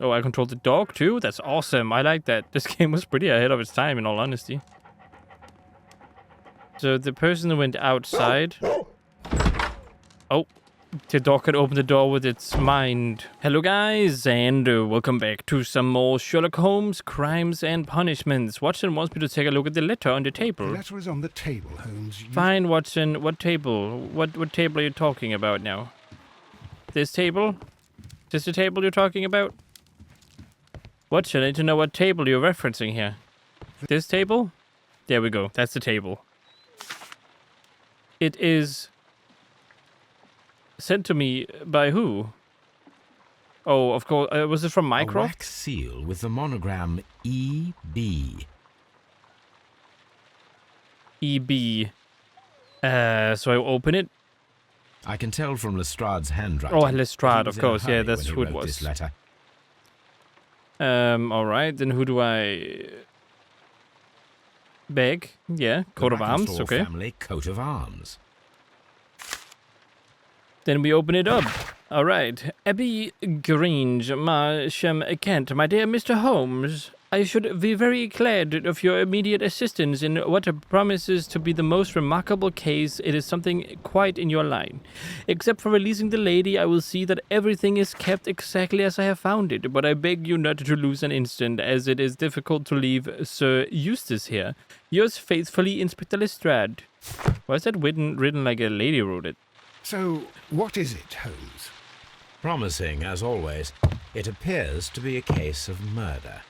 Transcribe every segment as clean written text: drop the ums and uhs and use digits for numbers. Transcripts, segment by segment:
Oh, I control the dog too? That's awesome. I like that. This game was pretty ahead of its time, in all honesty. So the person who went outside... Oh, the dog can open the door with its mind. Hello guys, and welcome back to some more Sherlock Holmes Crimes and Punishments. Watson wants me to take a look at the letter on the table. The letter is on the table, Holmes. Fine, Watson. What table? What table are you talking about now? This table? Is this the table you're talking about? Watson, I need to know what table you're referencing here. This table? There we go. That's the table. It is... sent to me by who? Oh, of course. Was it from Mycroft? A wax seal with the monogram EB. EB. So I open it. I can tell from Lestrade's handwriting. Oh, Lestrade, of course. Yeah, that's who it was. This letter. All right. Then who do I beg? Yeah, coat of arms. Okay. Family coat of arms. Then we open it up. All right. Abbey Grange, Marsham, Kent. My dear Mr. Holmes, I should be very glad of your immediate assistance in what promises to be the most remarkable case. It is something quite in your line. Except for releasing the lady, I will see that everything is kept exactly as I have found it. But I beg you not to lose an instant, as it is difficult to leave Sir Eustace here. Yours faithfully, Inspector Lestrade. Why is that written like a lady wrote it? So, what is it, Holmes? Promising, as always. It appears to be a case of murder.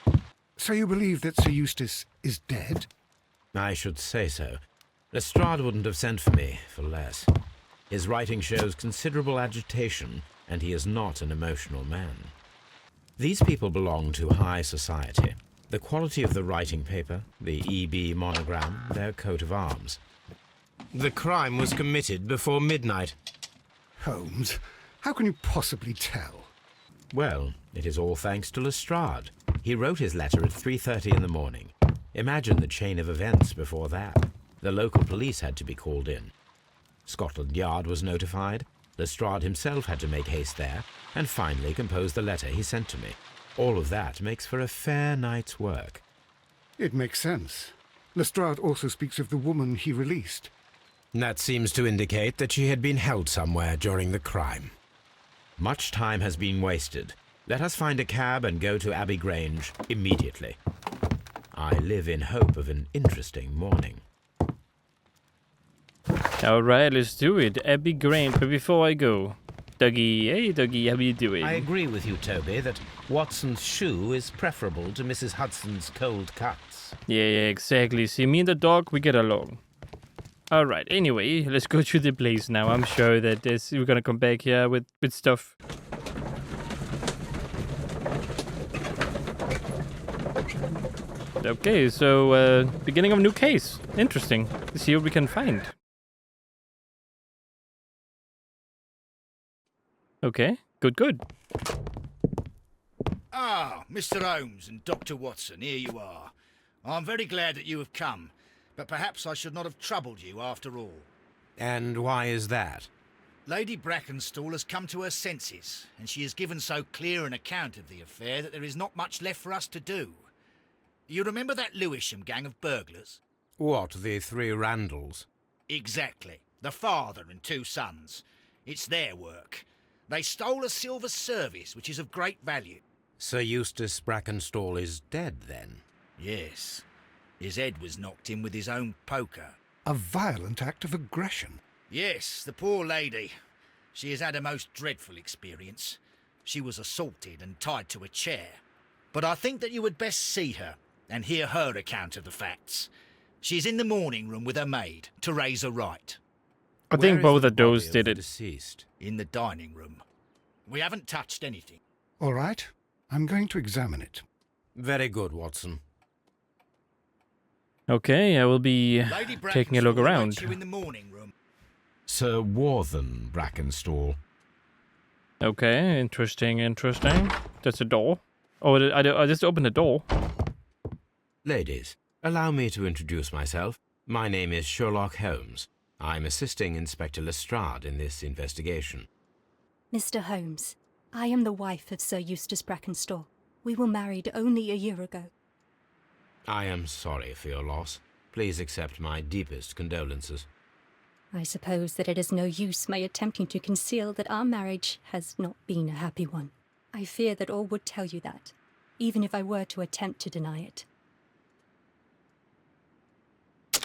So you believe that Sir Eustace is dead? I should say so. Lestrade wouldn't have sent for me for less. His writing shows considerable agitation, and he is not an emotional man. These people belong to high society. The quality of the writing paper, the EB monogram, their coat of arms. The crime was committed before midnight. Holmes, how can you possibly tell? Well, it is all thanks to Lestrade. He wrote his letter at 3:30 in the morning. Imagine the chain of events before that. The local police had to be called in. Scotland Yard was notified. Lestrade himself had to make haste there, and finally compose the letter he sent to me. All of that makes for a fair night's work. It makes sense. Lestrade also speaks of the woman he released. That seems to indicate that she had been held somewhere during the crime. Much time has been wasted. Let us find a cab and go to Abbey Grange immediately. I live in hope of an interesting morning. All right, let's do it. Abbey Grange. But before I go, Dougie, hey Dougie, how you doing? I agree with you, Toby, that Watson's shoe is preferable to Mrs. Hudson's cold cuts. Yeah, exactly. See, me and the dog, we get along. All right. Anyway, let's go to the place now. I'm sure that we're gonna come back here with stuff. Okay, so beginning of a new case. Interesting. Let's see what we can find. Okay, good. Ah, Mr. Holmes and Dr. Watson, here you are. I'm very glad that you have come, but perhaps I should not have troubled you after all. And why is that? Lady Brackenstall has come to her senses, and she has given so clear an account of the affair that there is not much left for us to do. You remember that Lewisham gang of burglars? What, the three Randalls? Exactly. The father and two sons. It's their work. They stole a silver service, which is of great value. Sir Eustace Brackenstall is dead, then? Yes. His head was knocked in with his own poker. A violent act of aggression. Yes, the poor lady. She has had a most dreadful experience. She was assaulted and tied to a chair. But I think that you would best see her and hear her account of the facts. She's in the morning room with her maid, Teresa Wright. I think both of those did it. Deceased? In the dining room. We haven't touched anything. All right, I'm going to examine it. Very good, Watson. Okay, I will be taking a look around. You in the morning room. Sir Warthen Brackenstall. Okay, interesting. That's a door. Oh, I just opened the door. Ladies, allow me to introduce myself. My name is Sherlock Holmes. I'm assisting Inspector Lestrade in this investigation. Mr. Holmes, I am the wife of Sir Eustace Brackenstall. We were married only a year ago. I am sorry for your loss. Please accept my deepest condolences. I suppose that it is no use my attempting to conceal that our marriage has not been a happy one. I fear that all would tell you that, even if I were to attempt to deny it.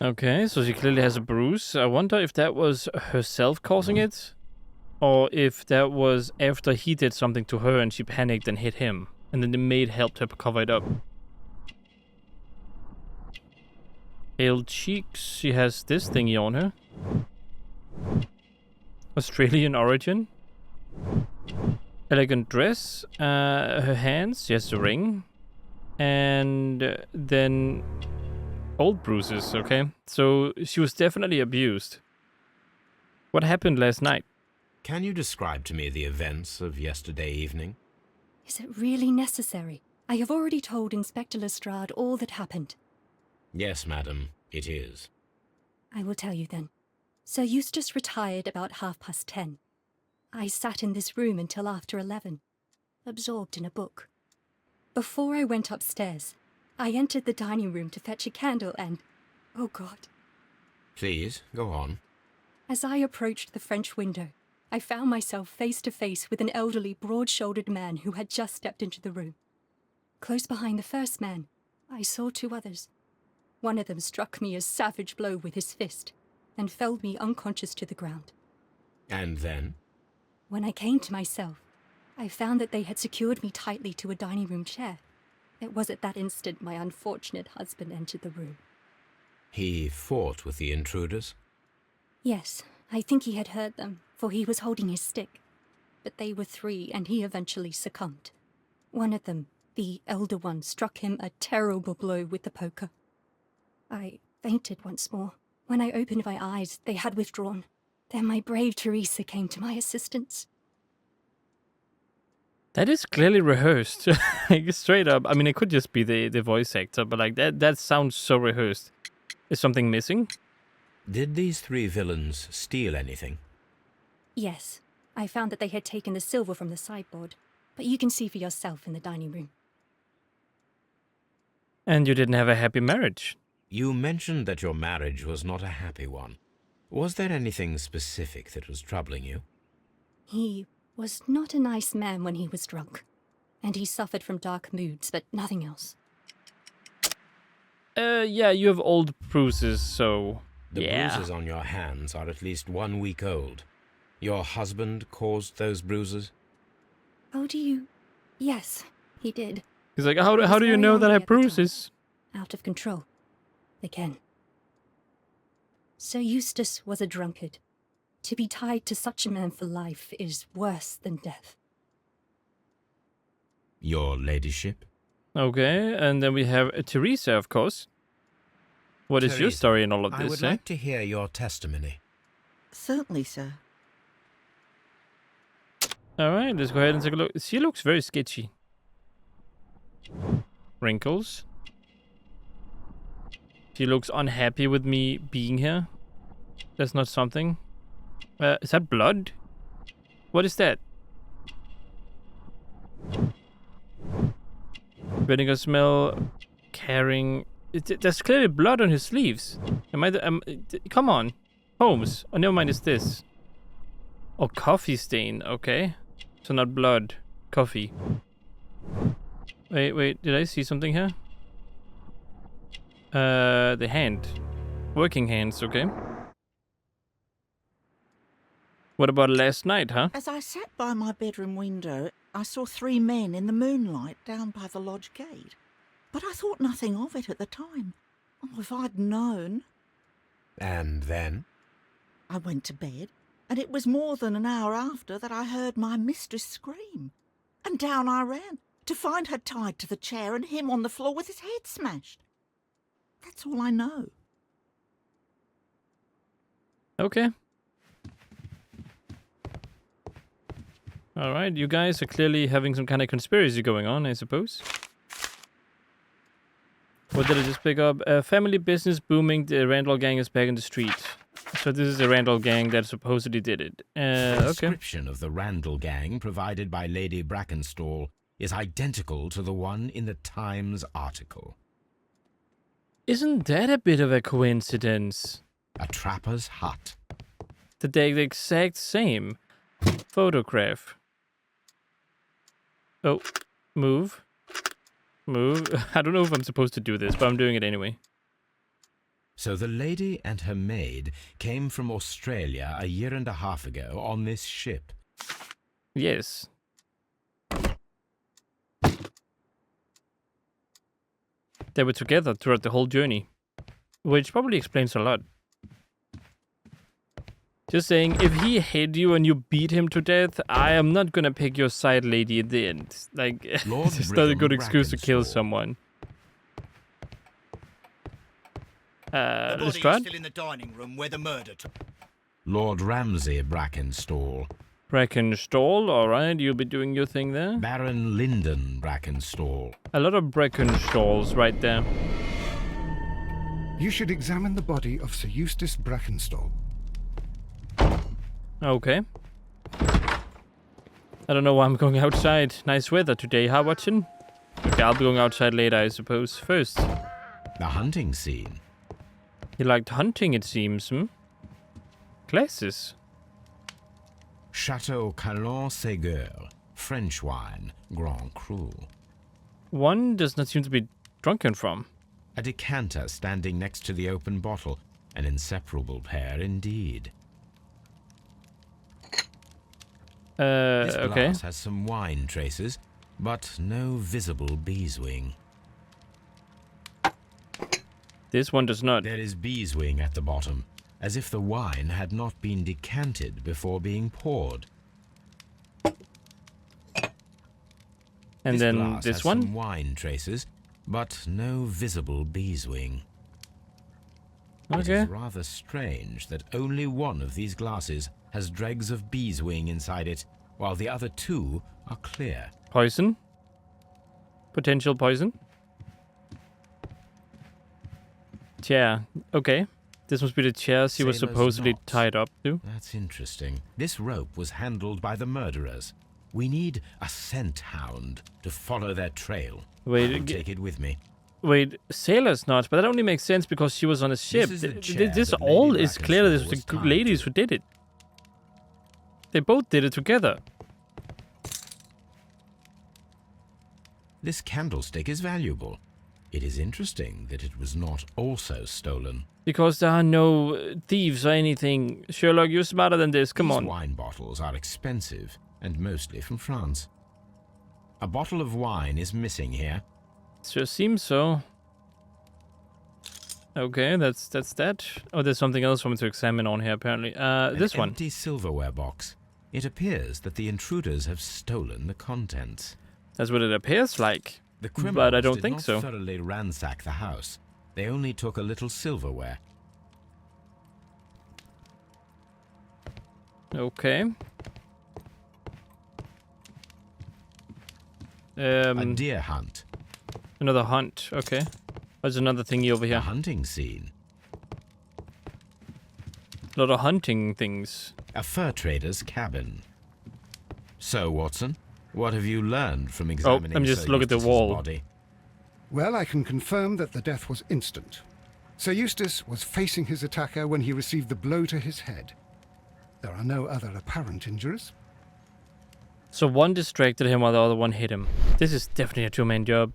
Okay, so she clearly has a bruise. I wonder if that was herself causing it, or if that was after he did something to her and she panicked and hit him, and then the maid helped her cover it up. Pale cheeks. She has this thingy on her. Australian origin. Elegant dress. Her hands. She has a ring. And then old bruises, okay? So she was definitely abused. What happened last night? Can you describe to me the events of yesterday evening? Is it really necessary? I have already told Inspector Lestrade all that happened. Yes, madam, it is. I will tell you then. Sir Eustace retired about 10:30. I sat in this room until after 11, absorbed in a book. Before I went upstairs, I entered the dining room to fetch a candle and... oh God. Please, go on. As I approached the French window, I found myself face to face with an elderly, broad-shouldered man who had just stepped into the room. Close behind the first man, I saw 2 others. One of them struck me a savage blow with his fist and felled me unconscious to the ground. And then? When I came to myself, I found that they had secured me tightly to a dining room chair. It was at that instant my unfortunate husband entered the room. He fought with the intruders? Yes, I think he had heard them, for he was holding his stick. But they were 3, and he eventually succumbed. One of them, the elder one, struck him a terrible blow with the poker. I fainted once more. When I opened my eyes, they had withdrawn. Then my brave Teresa came to my assistance. That is clearly rehearsed. Like, straight up. I mean, it could just be the voice actor, but like that sounds so rehearsed. Is something missing? Did these 3 villains steal anything? Yes, I found that they had taken the silver from the sideboard, but you can see for yourself in the dining room. And you didn't have a happy marriage. You mentioned that your marriage was not a happy one. Was there anything specific that was troubling you? He was not a nice man when he was drunk, and he suffered from dark moods, but nothing else. Yeah, you have old bruises, so... The yeah. bruises on your hands are at least 1 week old. Your husband caused those bruises? How do you... Yes, he did. He's like, how do you know that I have bruises? Out of control. Again. Sir Eustace was a drunkard. To be tied to such a man for life is worse than death. Your ladyship? Okay, and then we have Teresa, of course. What is your Teresa, story in all of I this, would eh? like to hear your testimony. Certainly, sir. Alright, let's go ahead and take a look. She looks very sketchy. Wrinkles. She looks unhappy with me being here. That's not something. Is that blood? What is that? Vinegar smell. Caring. There's clearly blood on his sleeves. Come on. Holmes. Oh, never mind, it's this. Oh, coffee stain. Okay. So not blood. Coffee. Wait. Did I see something here? The hand. Working hands, okay. What about last night, huh? As I sat by my bedroom window, I saw 3 men in the moonlight down by the lodge gate. But I thought nothing of it at the time. Oh, if I'd known. And then? I went to bed, and it was more than an hour after that I heard my mistress scream. And down I ran, to find her tied to the chair and him on the floor with his head smashed. That's all I know. Okay. Alright, you guys are clearly having some kind of conspiracy going on, I suppose. What did I just pick up? Family business booming, the Randall gang is back in the street. So this is the Randall gang that supposedly did it. The Okay. description of the Randall gang provided by Lady Brackenstall is identical to the one in the Times article. Isn't that a bit of a coincidence? A trapper's hut. They're the exact same photograph. Oh, move. Move. I don't know if I'm supposed to do this, but I'm doing it anyway. So the lady and her maid came from Australia a year and a half ago on this ship. Yes. They were together throughout the whole journey, which probably explains a lot. Just saying, if he hit you and you beat him to death, I am not gonna pick your side lady at the end. Like, Lord it's not a good Brigham excuse to kill Brackenstall. someone. The body is Lestrade? still in the dining room where the murder took. Lord Ramsay Brackenstall. Brackenstall, alright, you'll be doing your thing there. Baron Lyndon Brackenstall. A lot of Brackenstalls right there. You should examine the body of Sir Eustace Brackenstall. Okay. I don't know why I'm going outside. Nice weather today, huh, Watson? Okay, I'll be going outside later, I suppose. First, The hunting scene. you liked hunting, it seems, hmm? Glasses. Chateau Calon-Ségur. French wine. Grand Cru. One does not seem to be drunken from. A decanter standing next to the open bottle. An inseparable pair indeed. This Okay. glass has some wine traces, but no visible beeswing. This one does not. There is beeswing at the bottom, as if the wine had not been decanted before being poured. And then glass this has one? some wine traces, but no visible beeswing. It Okay. is rather strange that only one of these glasses has dregs of beeswing inside it, while the other two are clear. Poison? Potential poison? Chair. Okay. This must be the chairs he was Sailor's supposedly knots. tied up to. That's interesting. This rope was handled by the murderers. We need a scent hound to follow their trail. Wait, I'll take it with me. Wait, sailor's knots, but that only makes sense because she was on a ship. is the Th- chair this that all Lady is clear. This Brackenstall was was the tied ladies to. who did it. They both did it together. This candlestick is valuable. It is interesting that it was not also stolen. Because there are no thieves or anything. Sherlock, you're smarter than this. Come These on. wine bottles are expensive, and mostly from France. A bottle of wine is missing here. Sure seems so. Okay, that's that. Oh, there's something else for me to examine on here, apparently. This An one. empty silverware box. It appears that the intruders have stolen the contents. That's what it appears like. The criminals But I don't did think not so. thoroughly ransack the house. They only took a little silverware. Okay. A deer hunt. Another hunt. Okay. There's another thingy over A here. hunting scene. A lot of hunting things. A fur trader's cabin. So, Watson, what have you learned from examining let me just Sir look at the Eustace's wall. body? Well, I can confirm that the death was instant. Sir Eustace was facing his attacker when he received the blow to his head. There are no other apparent injuries. So one distracted him while the other one hit him. This is definitely a two-man job.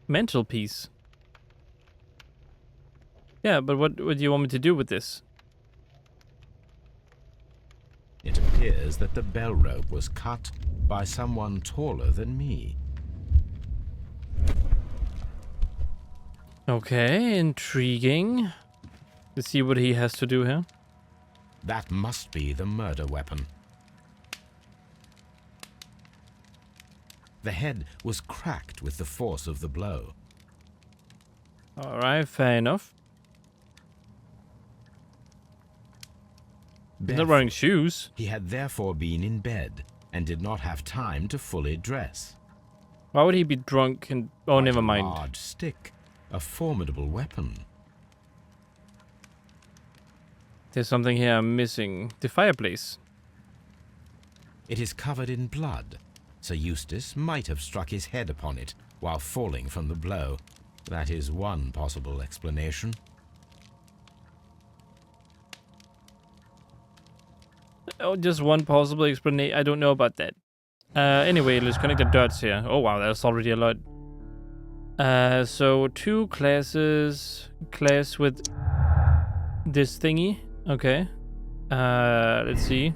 Mental piece. Yeah, but what do you want me to do with this? It appears that the bell rope was cut by someone taller than me. Okay, intriguing. Let's see what he has to do here. That must be the murder weapon. The head was cracked with the force of the blow. Alright, fair enough. He's not Barefoot, wearing shoes. he had therefore been in bed and did not have time to fully dress. Why would he be drunk and... Oh, Quite never a mind. large stick, a formidable weapon. There's something here I'm missing. The fireplace. It is covered in blood. Sir Eustace might have struck his head upon it while falling from the blow. That is one possible explanation. Oh, just one possible explanation. I don't know about that. Anyway, let's connect the dots here. Oh wow, that's already a lot. So 2 classes. Class with this thingy. Okay. Let's see.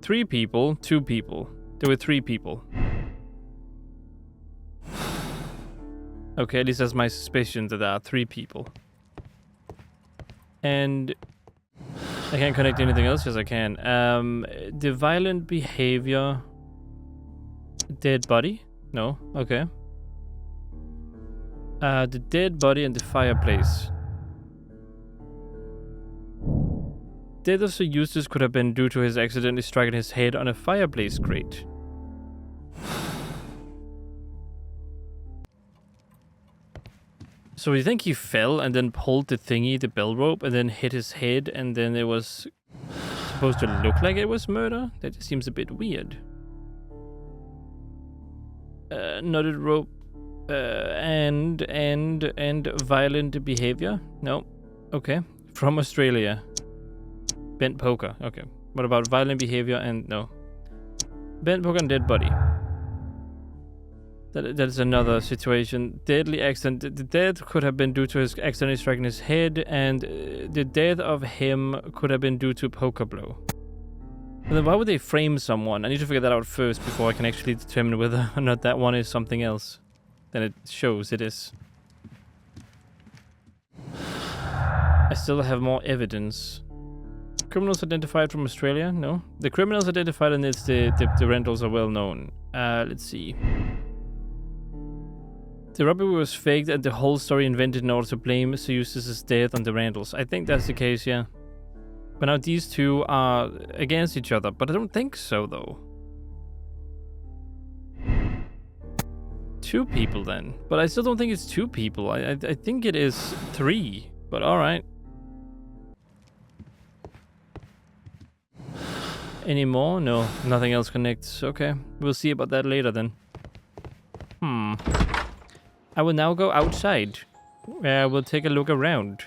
3 people, 2 people. There were 3 people. Okay, at least that's my suspicion that there are 3 people. And I can't connect anything else? Yes, I can. The violent behavior. Dead body? No. Okay. The dead body and the fireplace. Death of Sir Eustace could have been due to his accidentally striking his head on a fireplace grate. So you think he fell and then pulled the thingy, the bell rope, and then hit his head, and then it was supposed to look like it was murder? That just seems a bit weird. Knotted rope, and violent behavior? No. Okay. From Australia. Bent poker. Okay. What about violent behavior and no? Bent poker and dead body. That is another situation. Deadly accident. The death could have been due to his accidentally striking his head, and the death of him could have been due to a poker blow. And then why would they frame someone? I need to figure that out first before I can actually determine whether or not that one is something else. Then it shows it is. I still have more evidence. Criminals identified from Australia? No. The criminals identified and it's the rentals are well known. Let's see. The robbery was faked and the whole story invented in order to blame Sir Eustace's death on the Randalls. I think that's the case, yeah. But now these two are against each other, but I don't think so, though. 2 people, then. But I still don't think it's 2 people. I think it is 3, but alright. Any more? No, nothing else connects. Okay, we'll see about that later, then. I will now go outside. We'll take a look around.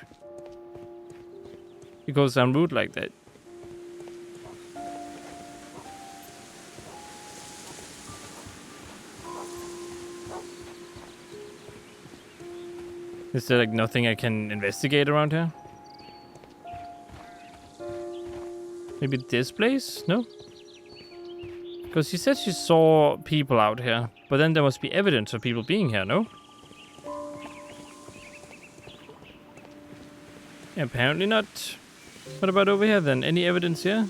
Because I'm rude like that. Is there like nothing I can investigate around here? Maybe this place? No? Because she said she saw people out here. But then there must be evidence of people being here, no? Apparently not. What about over here then? Any evidence here?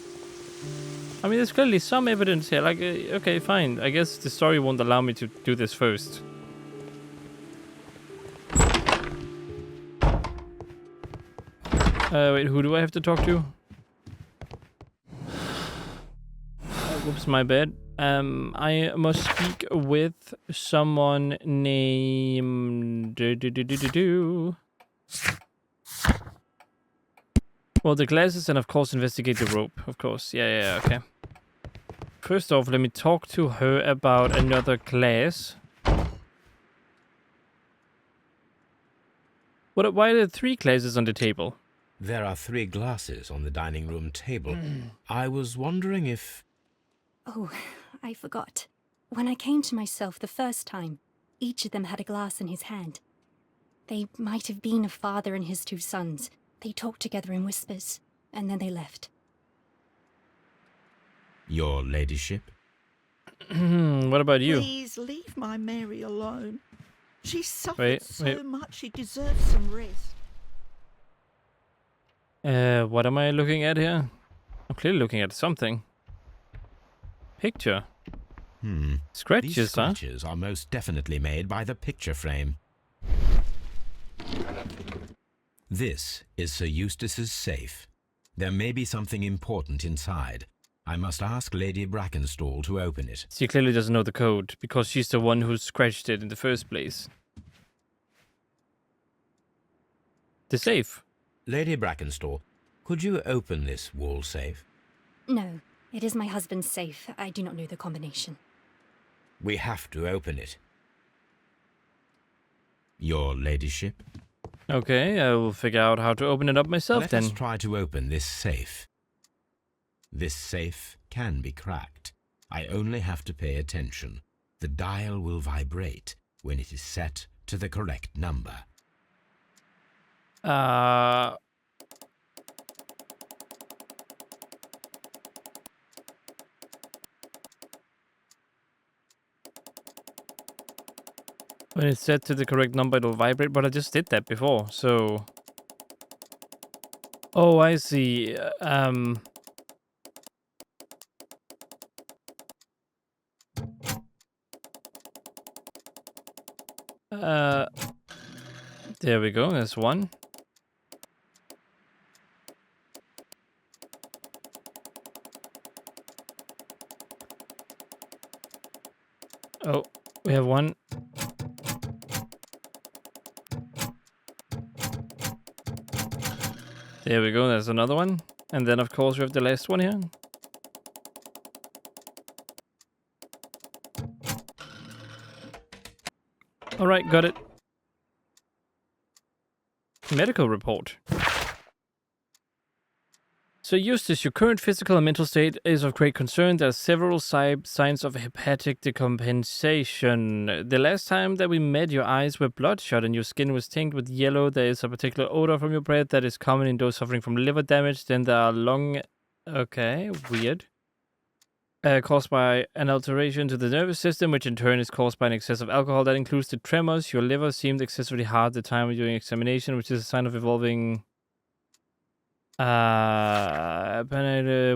I mean, there's clearly some evidence here. Like, okay, fine. I guess the story won't allow me to do this first. Wait, who do I have to talk to? Whoops, my bad. I must speak with someone named... Well, the glasses and, of course, investigate the rope. Of course. Yeah, okay. First off, let me talk to her about another glass. Why are there 3 glasses on the table? There are 3 glasses on the dining room table. I was wondering if... Oh, I forgot. When I came to myself the first time, each of them had a glass in his hand. They might have been a father and his 2 sons. They talked together in whispers, and then they left. Your ladyship? What about you? Please leave my Mary alone. She suffered so much, she deserves some rest. What am I looking at here? I'm clearly looking at something. Picture. Scratches, These scratches are most definitely made by the picture frame. This is Sir Eustace's safe. There may be something important inside. I must ask Lady Brackenstall to open it. She clearly doesn't know the code, because she's the one who scratched it in the first place. The safe. Lady Brackenstall, could you open this wall safe? No, it is my husband's safe. I do not know the combination. We have to open it. Your ladyship? Okay, I will figure out how to open it up myself Let then. us try to open this safe. This safe can be cracked. I only have to pay attention. The dial will vibrate when it is set to the correct number. When it's set to the correct number, it'll vibrate, but I just did that before, so... Oh, I see. There we go, there's one. Oh, we have one. There we go, there's another one. And then, of course, we have the last one here. Alright, got it. Medical report. So, Eustace, your current physical and mental state is of great concern. There are several signs of hepatic decompensation. The last time that we met, your eyes were bloodshot and your skin was tinged with yellow. There is a particular odor from your breath that is common in those suffering from liver damage. Then there are lung... Okay, weird. Caused by an alteration to the nervous system, which in turn is caused by an excess of alcohol. That includes the tremors. Your liver seemed excessively hard at the time of your examination, which is a sign of evolving...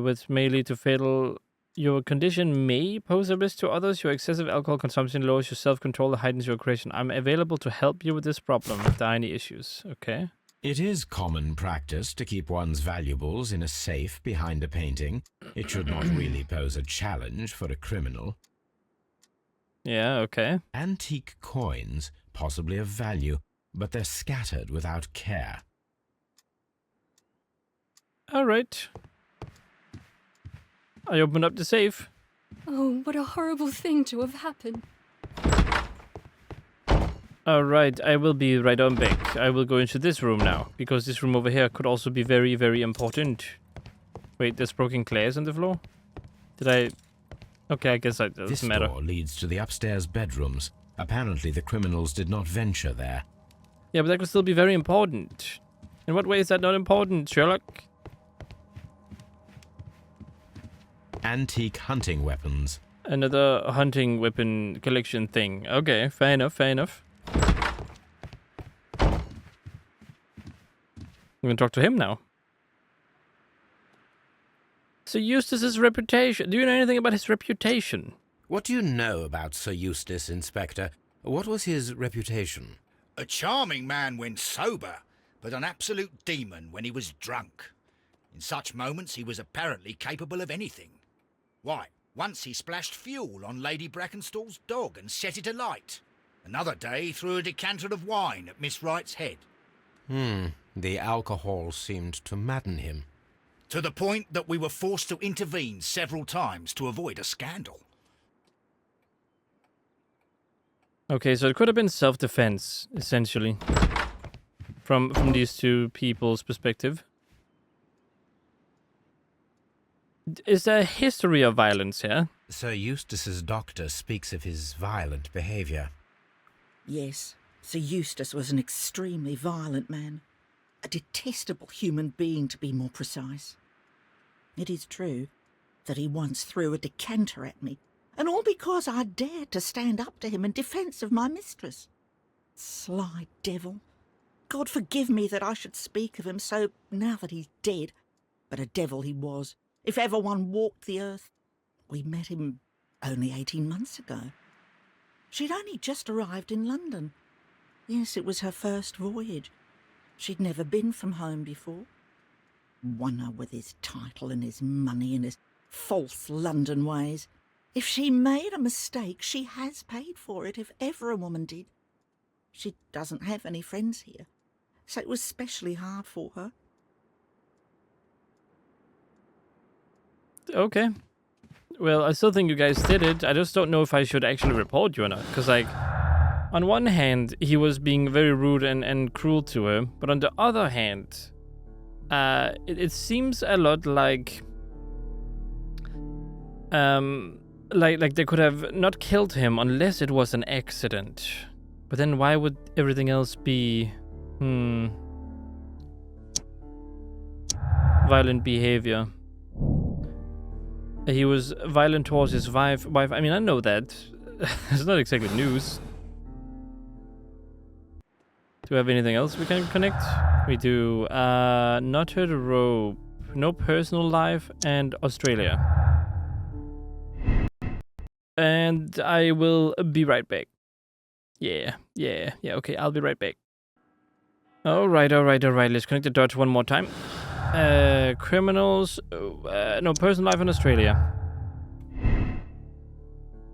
which may lead to fatal. Your condition may pose a risk to others. Your excessive alcohol consumption lowers your self-control and heightens your aggression. I'm available to help you with this problem if there are any issues. Okay. It is common practice to keep one's valuables in a safe behind a painting. It should not really pose a challenge for a criminal. Yeah, okay. Antique coins, possibly of value, but they're scattered without care. Alright. I opened up the safe. Oh, what a horrible thing to have happened. Alright, I will be right on back. I will go into this room now, because this room over here could also be very, very important. Wait, there's broken glass on the floor? Did I... Okay, I guess that doesn't This matter. door leads to the upstairs bedrooms. Apparently the criminals did not venture there. Yeah, but that could still be very important. In what way is that not important, Sherlock? Antique hunting weapons. Another hunting weapon collection thing. Okay, fair enough, fair enough. I'm gonna talk to him now. So Eustace's reputation. Do you know anything about his reputation? What do you know about Sir Eustace, Inspector? What was his reputation? A charming man when sober, but an absolute demon when he was drunk. In such moments he was apparently capable of anything. Why, once he splashed fuel on Lady Brackenstall's dog and set it alight. Another day he threw a decanter of wine at Miss Wright's head. The alcohol seemed to madden him. To the point that we were forced to intervene several times to avoid a scandal. Okay, so it could have been self-defense, essentially. From these two people's perspective. Is there a history of violence here? Sir Eustace's doctor speaks of his violent behaviour. Yes, Sir Eustace was an extremely violent man. A detestable human being, to be more precise. It is true that he once threw a decanter at me, and all because I dared to stand up to him in defence of my mistress. Sly devil. God forgive me that I should speak of him so now that he's dead, but a devil he was, if ever one walked the earth. We met him only 18 months ago. She'd only just arrived in London. Yes, it was her first voyage. She'd never been from home before. Wonder with his title and his money and his false London ways. If she made a mistake, she has paid for it, if ever a woman did. She doesn't have any friends here, so it was specially hard for her. Okay. Well, I still think you guys did it. I just don't know if I should actually report you or not. Because, like, on one hand, he was being very rude and cruel to her. But on the other hand, it seems a lot like... like they could have not killed him unless it was an accident. But then why would everything else be... violent behavior? He was violent towards his wife. I mean, I know that. It's not exactly news. Do we have anything else we can connect? We do. Knotted rope. No personal life. And Australia. And I will be right back. Yeah, okay, I'll be right back. Alright, let's connect the dots one more time. Criminals, no, personal life in Australia.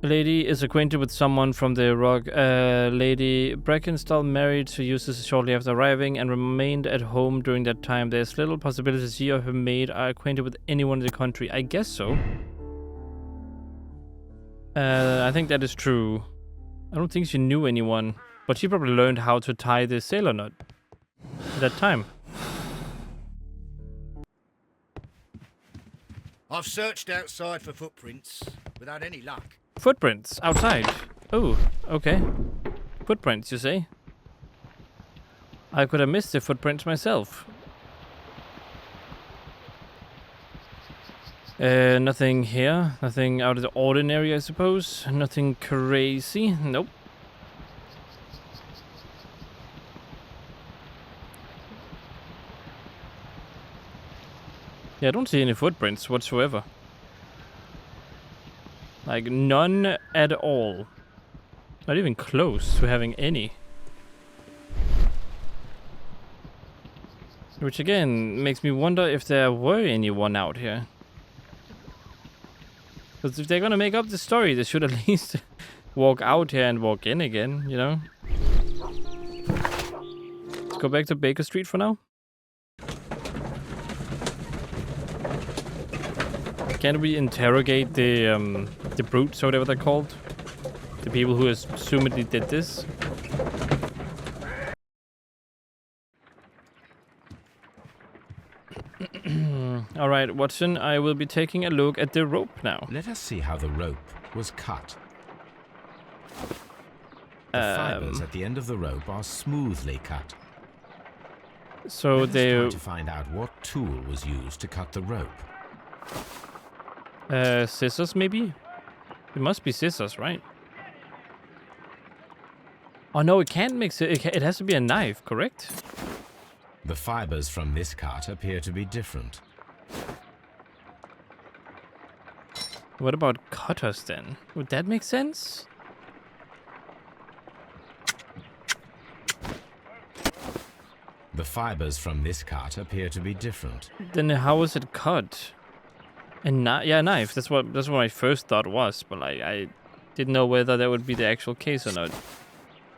A lady is acquainted with someone from the rock. Lady Brackenstall married to Eustace shortly after arriving and remained at home during that time. There's little possibility she or her maid are acquainted with anyone in the country. I guess so. I think that is true. I don't think she knew anyone, but she probably learned how to tie the sailor knot at that time. I've searched outside for footprints without any luck. Footprints outside. Oh, okay. Footprints, you say? I could have missed the footprints myself. Nothing here. Nothing out of the ordinary, I suppose. Nothing crazy. Nope. Yeah, I don't see any footprints whatsoever. Like, none at all. Not even close to having any. Which again makes me wonder if there were anyone out here. Because if they're gonna make up the story, they should at least walk out here and walk in again, you know? Let's go back to Baker Street for now. Can't we interrogate the brutes or whatever they're called? The people who assumedly did this? Alright, Watson, I will be taking a look at the rope now. Let us see how the rope was cut. The fibers at the end of the rope are smoothly cut. So Let us they... try to find out what tool was used to cut the rope. Scissors maybe? It must be scissors, right? Oh no, it can't mix it. It has to be a knife, correct? The fibers from this cut appear to be different. What about cutters then? Would that make sense? The fibers from this cut appear to be different. Then how was it cut? A knife. That's what my first thought was, but I didn't know whether that would be the actual case or not.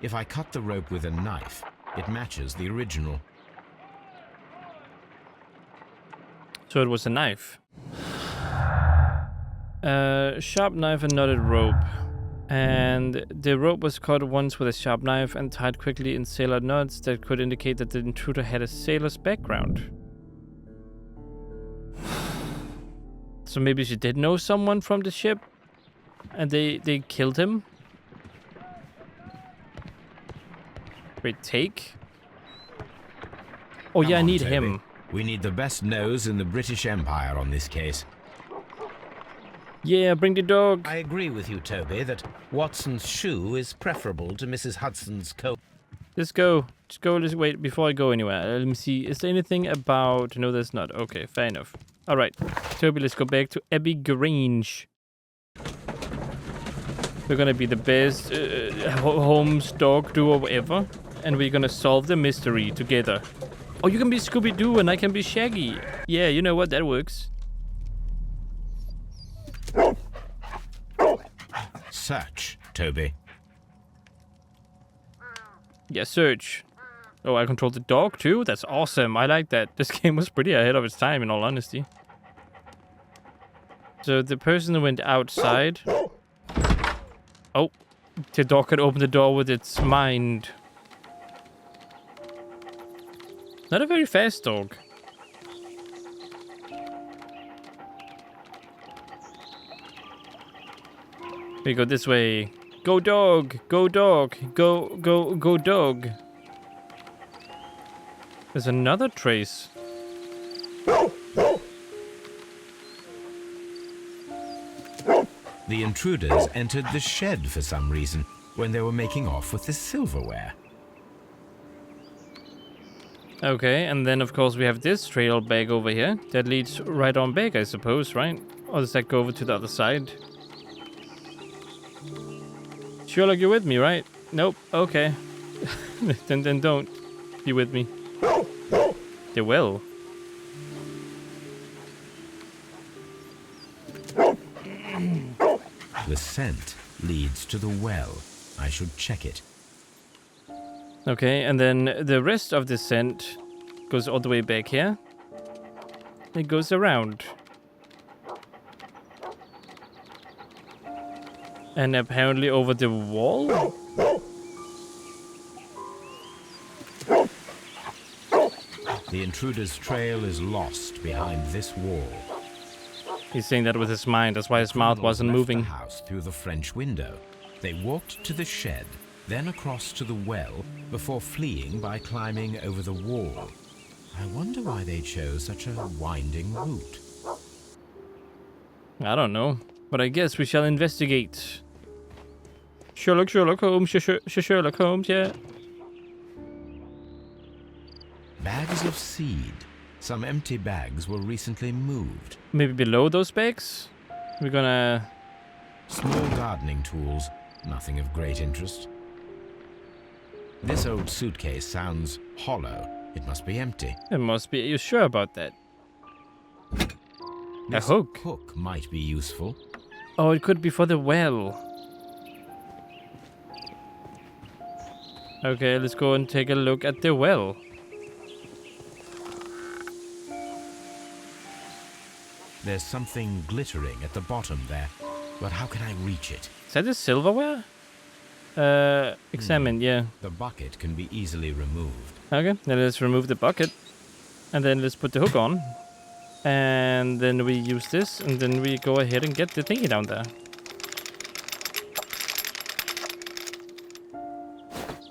If I cut the rope with a knife, it matches the original. So it was a knife. Sharp knife and knotted rope. And the rope was cut once with a sharp knife and tied quickly in sailor knots that could indicate that the intruder had a sailor's background. So maybe she did know someone from the ship and they killed him? Wait, take? Oh yeah, I need him. We need the best nose in the British Empire on this case. Yeah, bring the dog. I agree with you, Toby, that Watson's shoe is preferable to Mrs. Hudson's coat. Let's go. Just go. Let's wait before I go anywhere. Let me see. Is there anything about... No, there's not. Okay, fair enough. All right. Toby, let's go back to Abbey Grange. We're gonna be the best Holmes dog duo ever. And we're gonna solve the mystery together. Oh, you can be Scooby-Doo and I can be Shaggy. Yeah, you know what? That works. Search, Toby. Yeah, search. Oh, I control the dog too? That's awesome. I like that. This game was pretty ahead of its time, in all honesty. So the person who went outside... Oh, the dog could open the door with its mind. Not a very fast dog. We go this way. Go dog, go dog, go dog. There's another trace. The intruders entered the shed for some reason when they were making off with the silverware. Okay, and then of course we have this trail back over here. That leads right on back, I suppose, right? Or does that go over to the other side? Sherlock, you're with me, right? Nope, okay. then don't be with me. They will. The scent leads to the well. I should check it. Okay, and then the rest of the scent goes all the way back here. It goes around. And apparently over the wall? The intruder's trail is lost behind this wall. He's saying that with his mind, that's why his mouth wasn't Left moving. the house through the French window. They walked to the shed, then across to the well, before fleeing by climbing over the wall. I wonder why they chose such a winding route. I don't know, but I guess we shall investigate. Sherlock Holmes, Sherlock Holmes, yeah. Bags of seed. Some empty bags were recently moved. Maybe below those bags? We're gonna... Small gardening tools, nothing of great interest. This old suitcase sounds hollow. It must be empty. It must be. Are you sure about that? This hook. hook might be useful. Oh, it could be for the well. Okay, let's go and take a look at the well. There's something glittering at the bottom there, but how can I reach it? Is that the silverware? Examine, yeah. The bucket can be easily removed. Okay, then let's remove the bucket. And then let's put the hook on. And then we use this, and then we go ahead and get the thingy down there.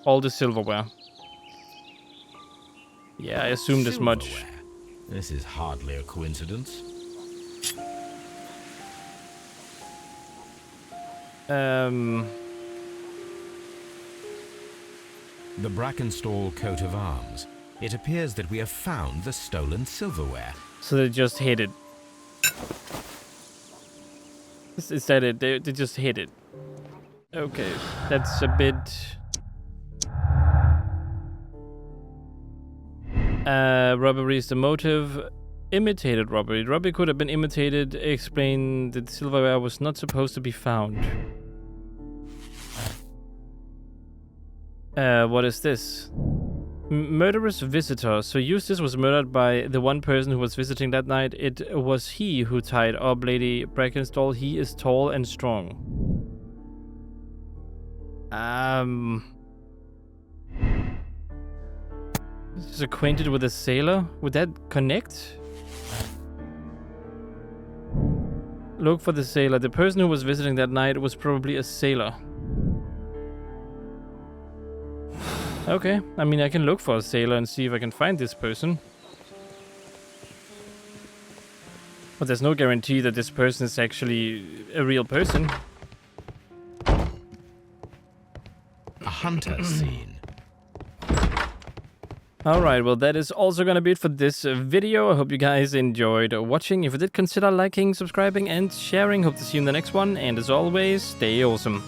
All the silverware. Yeah, I assumed as much. Silverware. This is hardly a coincidence. The Brackenstall coat of arms. It appears that we have found the stolen silverware. So they just hid it. Is that it? They just hid it. Okay, that's a bit... robbery is the motive. Imitated robbery. Robbery could have been imitated. Explain that silverware was not supposed to be found. What is this? Murderous visitor. So Eustace was murdered by the one person who was visiting that night. It was he who tied up Lady Brackenstall. He is tall and strong. Is acquainted with a sailor? Would that connect? Look for the sailor. The person who was visiting that night was probably a sailor. Okay, I mean, I can look for a sailor and see if I can find this person. But there's no guarantee that this person is actually a real person. A hunter scene. Alright, well that is also gonna be it for this video. I hope you guys enjoyed watching. If you did, consider liking, subscribing and sharing. Hope to see you in the next one. And as always, stay awesome.